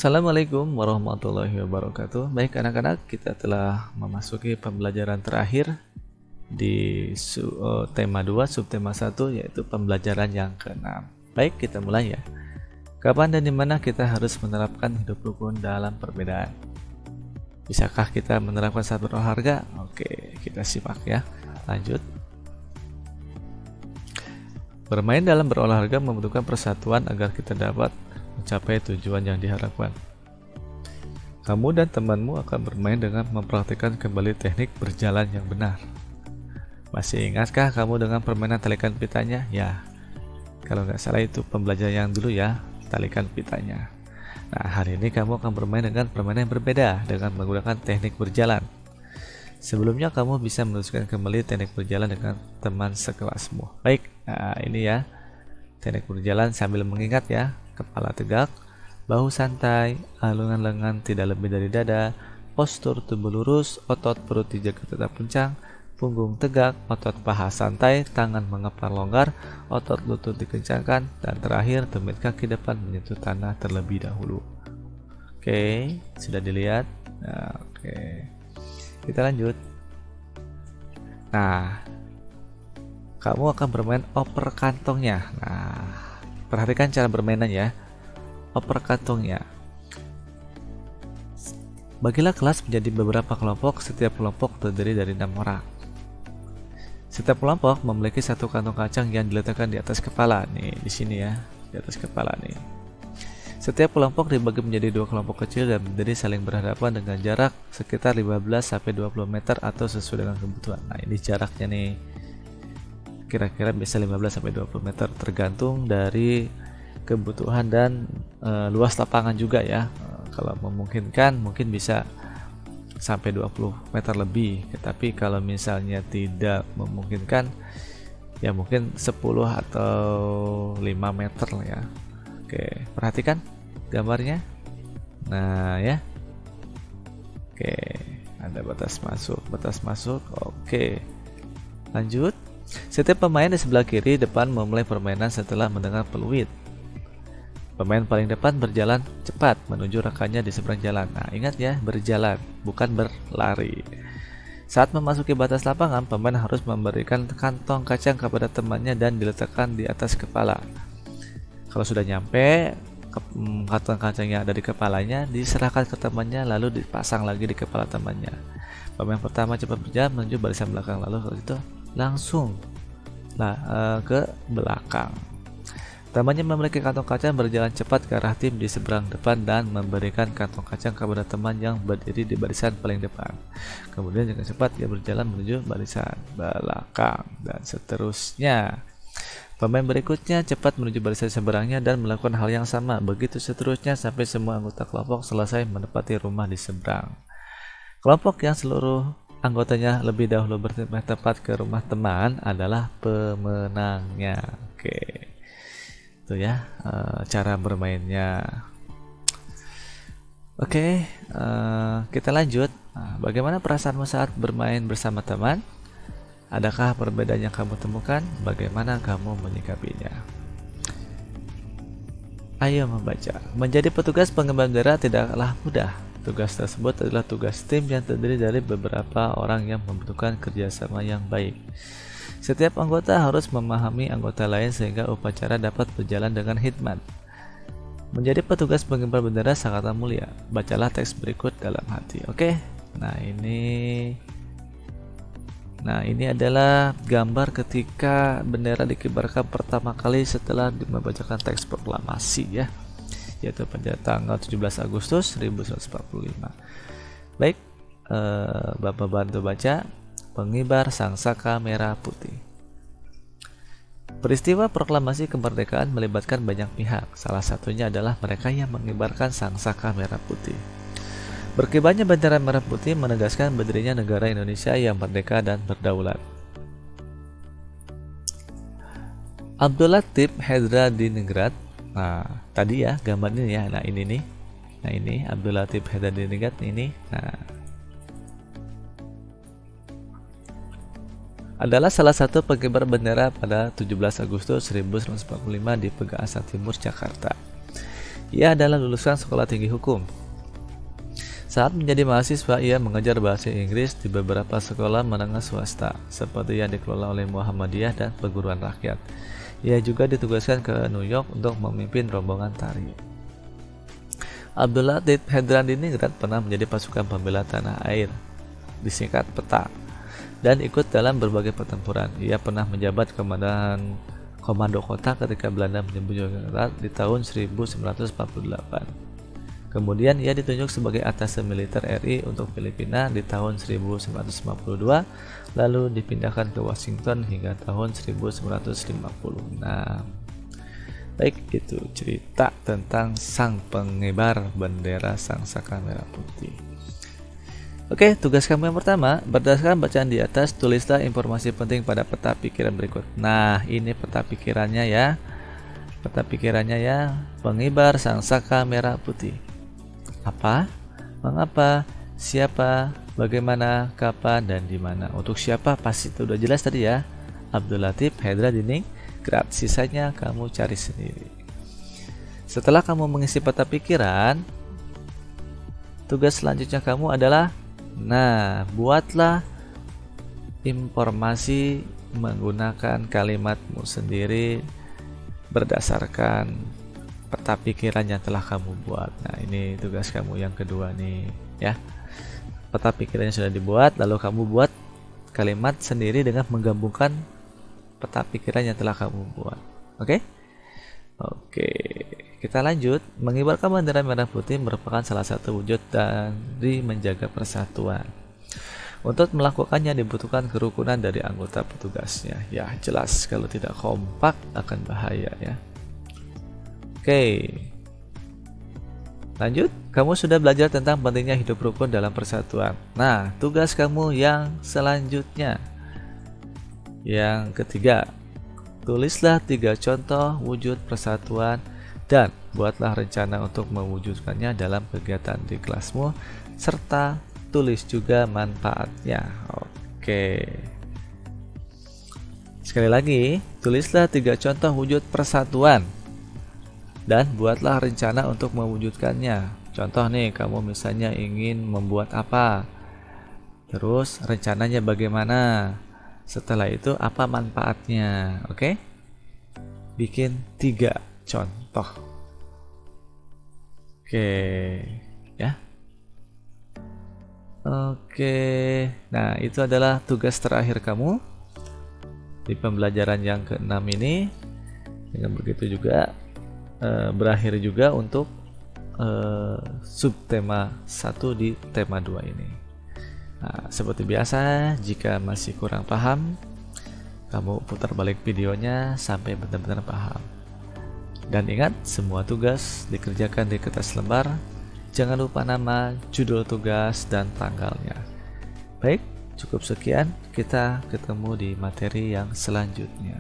Assalamualaikum warahmatullahi wabarakatuh. Baik anak-anak, kita telah memasuki pembelajaran terakhir di tema 2, subtema 1, yaitu pembelajaran yang ke-6. Baik, kita mulai ya. Kapan dan di mana kita harus menerapkan hidup rukun dalam perbedaan? Bisakah kita menerapkan saat berolahraga? Oke, kita simak ya. Lanjut. Bermain dalam berolahraga membutuhkan persatuan agar kita dapat mencapai tujuan yang diharapkan. Kamu dan temanmu akan bermain dengan mempraktikkan kembali teknik berjalan yang benar. Masih ingatkah kamu dengan permainan talikan pitanya? Ya, kalau nggak salah itu pembelajaran yang dulu ya, talikan pitanya. Nah, hari ini kamu akan bermain dengan permainan yang berbeda dengan menggunakan teknik berjalan. Sebelumnya kamu bisa meneruskan kembali teknik berjalan dengan teman sekelasmu. Baik, nah ini ya, teknik berjalan sambil mengingat ya. Kepala tegak, bahu santai, alungan lengan tidak lebih dari dada, postur tubuh lurus, otot perut dijaga tetap kencang, punggung tegak, otot paha santai, tangan mengepal longgar, otot lutut dikencangkan, dan terakhir tumit kaki depan menyentuh tanah terlebih dahulu. Oke, sudah dilihat? Nah, oke. Kita lanjut. Nah, kamu akan bermain oper kantongnya. Nah, perhatikan cara bermainan ya. Oper kantongnya. Bagilah kelas menjadi beberapa kelompok. Setiap kelompok terdiri dari 6 orang. Setiap kelompok memiliki satu kantong kacang yang diletakkan di atas kepala. Nih, di sini ya, di atas kepala nih. Setiap kelompok dibagi menjadi 2 kelompok kecil dan berdiri saling berhadapan dengan jarak sekitar 15-20 meter atau sesuai dengan kebutuhan. Nah, ini jaraknya nih. Kira-kira bisa 15-20 meter tergantung dari kebutuhan dan luas lapangan juga ya. Kalau memungkinkan mungkin bisa sampai 20 meter lebih. Tapi kalau misalnya tidak memungkinkan ya mungkin 10 atau 5 meter lah ya. Oke, perhatikan gambarnya. Nah ya. Oke, ada batas masuk. Oke, lanjut. Setiap pemain di sebelah kiri depan memulai permainan setelah mendengar peluit. Pemain paling depan berjalan cepat menuju rekannya di seberang jalan. Nah, ingat ya, berjalan, bukan berlari. Saat memasuki batas lapangan, pemain harus memberikan kantong kacang kepada temannya dan diletakkan di atas kepala. Kalau sudah nyampe, kantong kacangnya ada di kepalanya, diserahkan ke temannya lalu dipasang lagi di kepala temannya. Pemain pertama cepat berjalan menuju barisan belakang, lalu kalau itu langsung ke belakang. Temannya memiliki kantong kacang berjalan cepat ke arah tim di seberang depan dan memberikan kantong kacang kepada teman yang berdiri di barisan paling depan. Kemudian dengan cepat dia berjalan menuju barisan belakang dan seterusnya. Pemain berikutnya cepat menuju barisan seberangnya dan melakukan hal yang sama. Begitu seterusnya sampai semua anggota kelompok selesai menepati rumah di seberang. Kelompok yang seluruh anggotanya lebih dahulu bertempat tepat ke rumah teman adalah pemenangnya. Oke, itu ya cara bermainnya. Oke, kita lanjut. Nah, bagaimana perasaanmu saat bermain bersama teman? Adakah perbedaan yang kamu temukan? Bagaimana kamu menyikapinya? Ayo membaca. Menjadi petugas pengibar bendera tidaklah mudah. Tugas tersebut adalah tugas tim yang terdiri dari beberapa orang yang membutuhkan kerjasama yang baik. Setiap anggota harus memahami anggota lain sehingga upacara dapat berjalan dengan hikmat. Menjadi petugas pengibar bendera sangatlah mulia. Bacalah teks berikut dalam hati. Oke. Nah ini adalah gambar ketika bendera dikibarkan pertama kali setelah membacakan teks proklamasi ya, yaitu pada tanggal 17 Agustus 1945. Baik, Bapak bantu baca. Pengibar Sangsaka Merah Putih. Peristiwa proklamasi kemerdekaan melibatkan banyak pihak. Salah satunya adalah mereka yang mengibarkan Sangsaka Merah Putih. Berkibarnya bendera merah putih menegaskan berdirinya negara Indonesia yang merdeka dan berdaulat. Abdul Latif Hedradiningrat. Nah, tadi ya gambar ini ya. Nah, ini nih. Nah, ini Abdul Latif Hedradiningrat ini. Nah, adalah salah satu pengibar bendera pada 17 Agustus 1945 di Pegasan Timur, Jakarta. Ia adalah lulusan sekolah tinggi hukum. Saat menjadi mahasiswa, ia mengajar bahasa Inggris di beberapa sekolah menengah swasta, seperti yang dikelola oleh Muhammadiyah dan perguruan rakyat. Ia juga ditugaskan ke New York untuk memimpin rombongan tari. Abdul Latif Hedran Diningrat pernah menjadi pasukan pembela tanah air, disingkat PETA, dan ikut dalam berbagai pertempuran. Ia pernah menjabat komandan komando kota ketika Belanda menyerbu Yogyakarta di tahun 1948. Kemudian ia ditunjuk sebagai atase militer RI untuk Filipina di tahun 1952, lalu dipindahkan ke Washington hingga tahun 1956. Baik, itu cerita tentang sang pengibar bendera Sangsaka Merah Putih. Oke, tugas kamu yang pertama, berdasarkan bacaan di atas, tulislah informasi penting pada peta pikiran berikut. Nah, ini peta pikirannya ya. Peta pikirannya ya, pengibar Sangsaka Merah Putih. Apa, mengapa, siapa, bagaimana, kapan, dan di mana. Untuk siapa pasti sudah jelas tadi ya, Abdul Latif Hedran Diningrat. Sisanya kamu cari sendiri. Setelah kamu mengisi peta pikiran, tugas selanjutnya kamu adalah, buatlah informasi menggunakan kalimatmu sendiri berdasarkan peta pikiran yang telah kamu buat. Nah, ini tugas kamu yang kedua nih ya. Peta pikirannya sudah dibuat, lalu kamu buat kalimat sendiri dengan menggabungkan peta pikiran yang telah kamu buat. Oke? Oke, kita lanjut. Mengibarkan bendera merah putih merupakan salah satu wujud dari menjaga persatuan. Untuk melakukannya dibutuhkan kerukunan dari anggota petugasnya. Ya, jelas kalau tidak kompak akan bahaya ya. Oke, lanjut. Kamu sudah belajar tentang pentingnya hidup rukun dalam persatuan. Nah, tugas kamu yang selanjutnya, yang ketiga, tulislah 3 contoh wujud persatuan dan buatlah rencana untuk mewujudkannya dalam kegiatan di kelasmu, serta tulis juga manfaatnya. Oke, sekali lagi, tulislah 3 contoh wujud persatuan dan buatlah rencana untuk mewujudkannya. Contoh nih, kamu misalnya ingin membuat apa, terus rencananya bagaimana, setelah itu apa manfaatnya. Oke, bikin 3 contoh. Oke ya. Oke, nah itu adalah tugas terakhir kamu di pembelajaran yang ke-6 ini. Dengan begitu juga berakhir juga untuk subtema 1 di tema 2 ini. Nah, seperti biasa, jika masih kurang paham, kamu putar balik videonya sampai benar-benar paham. Dan ingat, semua tugas dikerjakan di kertas lembar. Jangan lupa nama, judul tugas, dan tanggalnya. Baik, cukup sekian. Kita ketemu di materi yang selanjutnya.